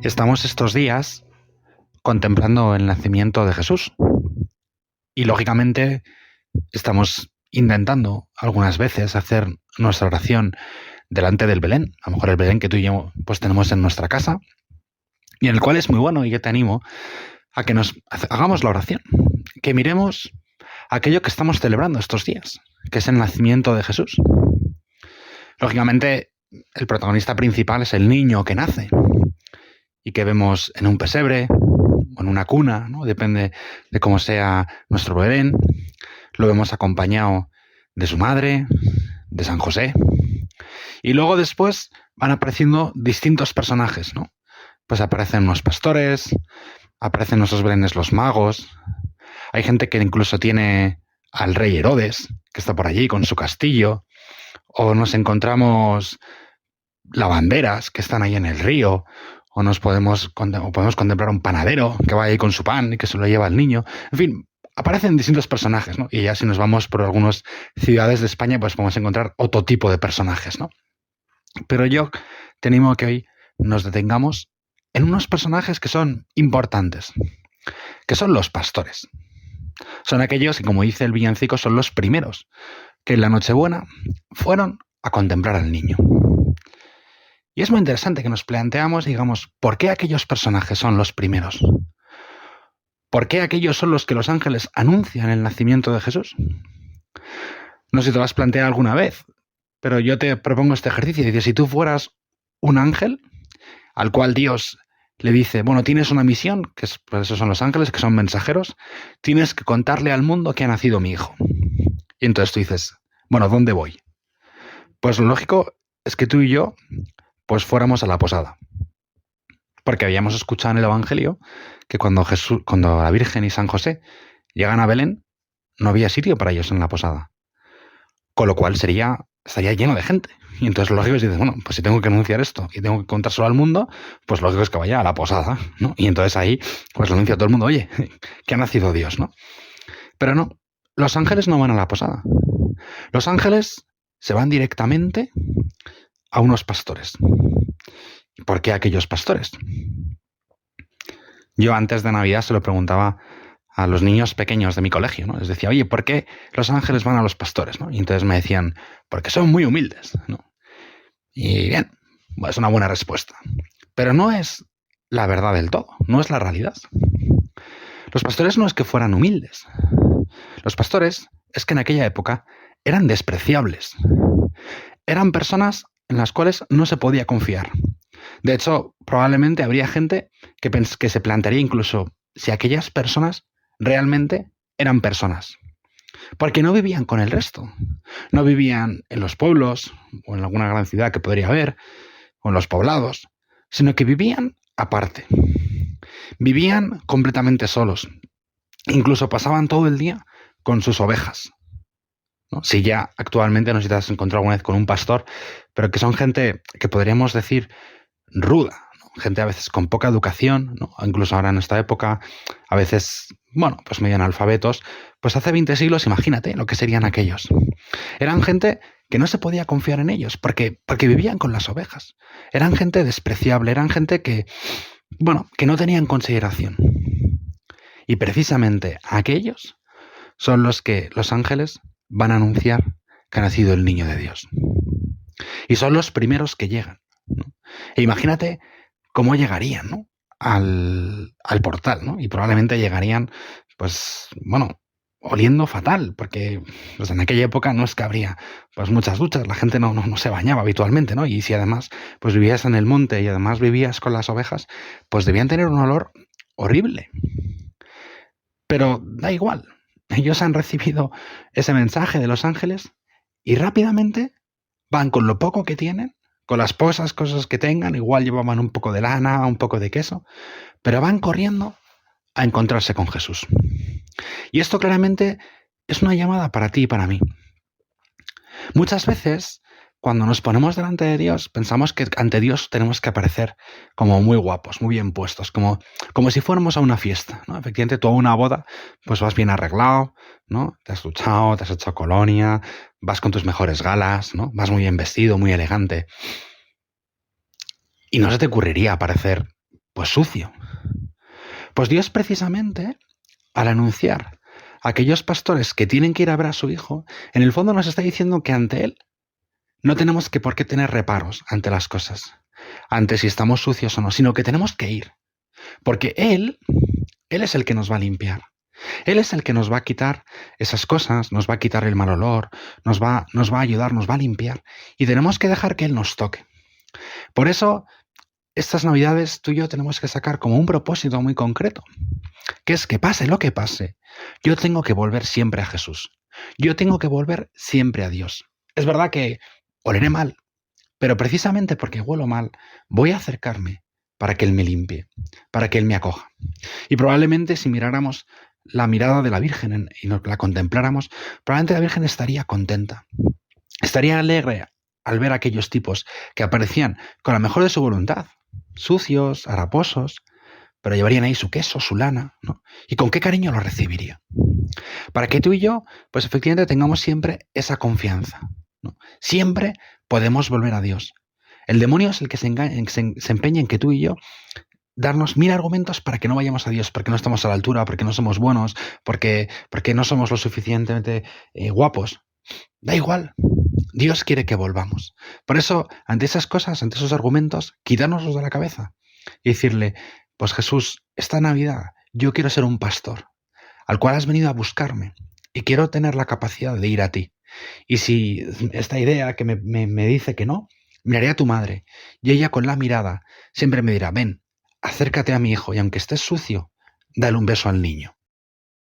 Estamos estos días contemplando el nacimiento de Jesús y lógicamente estamos intentando algunas veces hacer nuestra oración delante del Belén, a lo mejor el Belén que tú y yo pues tenemos en nuestra casa y en el cual es muy bueno, y yo te animo a que nos hagamos la oración, que miremos aquello que estamos celebrando estos días, que es el nacimiento de Jesús. Lógicamente el protagonista principal es el niño que nace y que vemos en un pesebre o en una cuna, ¿no? Depende de cómo sea nuestro Belén. Lo vemos acompañado de su madre, de San José. Y luego después van apareciendo distintos personajes, ¿no? Pues aparecen unos pastores, aparecen en nuestros Belenes los magos. Hay gente que incluso tiene al rey Herodes, que está por allí con su castillo. O nos encontramos lavanderas que están ahí en el río. O podemos contemplar un panadero que va ahí con su pan y que se lo lleva al niño. En fin, aparecen distintos personajes, ¿no? Y ya si nos vamos por algunas ciudades de España, pues podemos encontrar otro tipo de personajes, ¿no? Pero yo te animo a que hoy nos detengamos en unos personajes que son importantes, que son los pastores. Son aquellos que, como dice el villancico, son los primeros que en la Nochebuena fueron a contemplar al niño. Y es muy interesante que nos planteamos y digamos, ¿por qué aquellos personajes son los primeros? ¿Por qué aquellos son los que los ángeles anuncian el nacimiento de Jesús? No sé si te lo has planteado alguna vez, pero yo te propongo este ejercicio. Dice, si tú fueras un ángel al cual Dios le dice, bueno, tienes una misión, que es, pues esos son los ángeles, que son mensajeros, tienes que contarle al mundo que ha nacido mi hijo. Y entonces tú dices, bueno, ¿dónde voy? Pues lo lógico es que tú y yo pues fuéramos a la posada. Porque habíamos escuchado en el Evangelio que cuando la Virgen y San José llegan a Belén, no había sitio para ellos en la posada. Con lo cual estaría lleno de gente. Y entonces lo lógico es decir, bueno, pues si tengo que anunciar esto y tengo que contárselo al mundo, pues lo lógico es que vaya a la posada, ¿no? Y entonces ahí pues lo anuncia a todo el mundo, oye, que ha nacido Dios, ¿no? Pero no, los ángeles no van a la posada. Los ángeles se van directamente a unos pastores. ¿Por qué aquellos pastores? Yo antes de Navidad se lo preguntaba a los niños pequeños de mi colegio, ¿no? Les decía, oye, ¿por qué los ángeles van a los pastores, ¿no? Y entonces me decían, porque son muy humildes, ¿no? Y bien, bueno, es una buena respuesta. Pero no es la verdad del todo, no es la realidad. Los pastores no es que fueran humildes. Los pastores es que en aquella época eran despreciables. Eran personas en las cuales no se podía confiar. De hecho, probablemente habría gente que se plantearía incluso si aquellas personas realmente eran personas. Porque no vivían con el resto. No vivían en los pueblos o en alguna gran ciudad que podría haber, o en los poblados, sino que vivían aparte. Vivían completamente solos. Incluso pasaban todo el día con sus ovejas, ¿no? Si ya actualmente no sé si te has encontrado alguna vez con un pastor, pero que son gente que podríamos decir ruda, ¿no? Gente a veces con poca educación, ¿no? Incluso ahora en esta época, a veces, bueno, pues medio analfabetos, pues hace 20 siglos, imagínate lo que serían aquellos. Eran gente que no se podía confiar en ellos, porque vivían con las ovejas. Eran gente despreciable, eran gente que, bueno, que no tenían consideración. Y precisamente aquellos son los que los ángeles van a anunciar que ha nacido el niño de Dios. Y son los primeros que llegan, ¿no? E imagínate cómo llegarían, ¿no? al portal, ¿no? Y probablemente llegarían, pues, bueno, oliendo fatal, porque pues, en aquella época no es que habría pues, muchas duchas, la gente no se bañaba habitualmente, ¿no? Y si además pues, vivías en el monte y además vivías con las ovejas, pues debían tener un olor horrible. Pero da igual, ellos han recibido ese mensaje de los ángeles y rápidamente van con lo poco que tienen, con las pocas cosas que tengan, igual llevaban un poco de lana, un poco de queso, pero van corriendo a encontrarse con Jesús. Y esto claramente es una llamada para ti y para mí. Muchas veces, cuando nos ponemos delante de Dios, pensamos que ante Dios tenemos que aparecer como muy guapos, muy bien puestos, como si fuéramos a una fiesta, ¿no? Efectivamente, tú a una boda, pues vas bien arreglado, ¿no? Te has duchado, te has hecho colonia, vas con tus mejores galas, ¿no? Vas muy bien vestido, muy elegante. Y no se te ocurriría aparecer Pues sucio. Pues Dios precisamente, al anunciar a aquellos pastores que tienen que ir a ver a su hijo, en el fondo nos está diciendo que ante Él no tenemos que por qué tener reparos ante las cosas, ante si estamos sucios o no, sino que tenemos que ir. Porque Él es el que nos va a limpiar. Él es el que nos va a quitar esas cosas, nos va a quitar el mal olor, nos va a ayudar, nos va a limpiar. Y tenemos que dejar que Él nos toque. Por eso, estas Navidades tú y yo tenemos que sacar como un propósito muy concreto, que es que pase lo que pase, yo tengo que volver siempre a Jesús. Yo tengo que volver siempre a Dios. Es verdad que oleré mal, pero precisamente porque huelo mal, voy a acercarme para que Él me limpie, para que Él me acoja. Y probablemente si miráramos la mirada de la Virgen y nos la contempláramos, probablemente la Virgen estaría contenta, estaría alegre al ver a aquellos tipos que aparecían con la mejor de su voluntad, sucios, haraposos, pero llevarían ahí su queso, su lana, ¿no? Y con qué cariño lo recibiría. Para que tú y yo, pues efectivamente tengamos siempre esa confianza, ¿no? Siempre podemos volver a Dios. El demonio es el que se empeña en que tú y yo darnos 1000 argumentos para que no vayamos a Dios, porque no estamos a la altura, porque no somos buenos, porque no somos lo suficientemente guapos. Da igual. Dios quiere que volvamos. Por eso, ante esas cosas, ante esos argumentos, quitárnoslos de la cabeza y decirle, pues Jesús, esta Navidad yo quiero ser un pastor, al cual has venido a buscarme y quiero tener la capacidad de ir a ti. Y si esta idea que me dice que no, miraré a tu madre y ella con la mirada siempre me dirá, ven, acércate a mi hijo y aunque estés sucio, dale un beso al niño.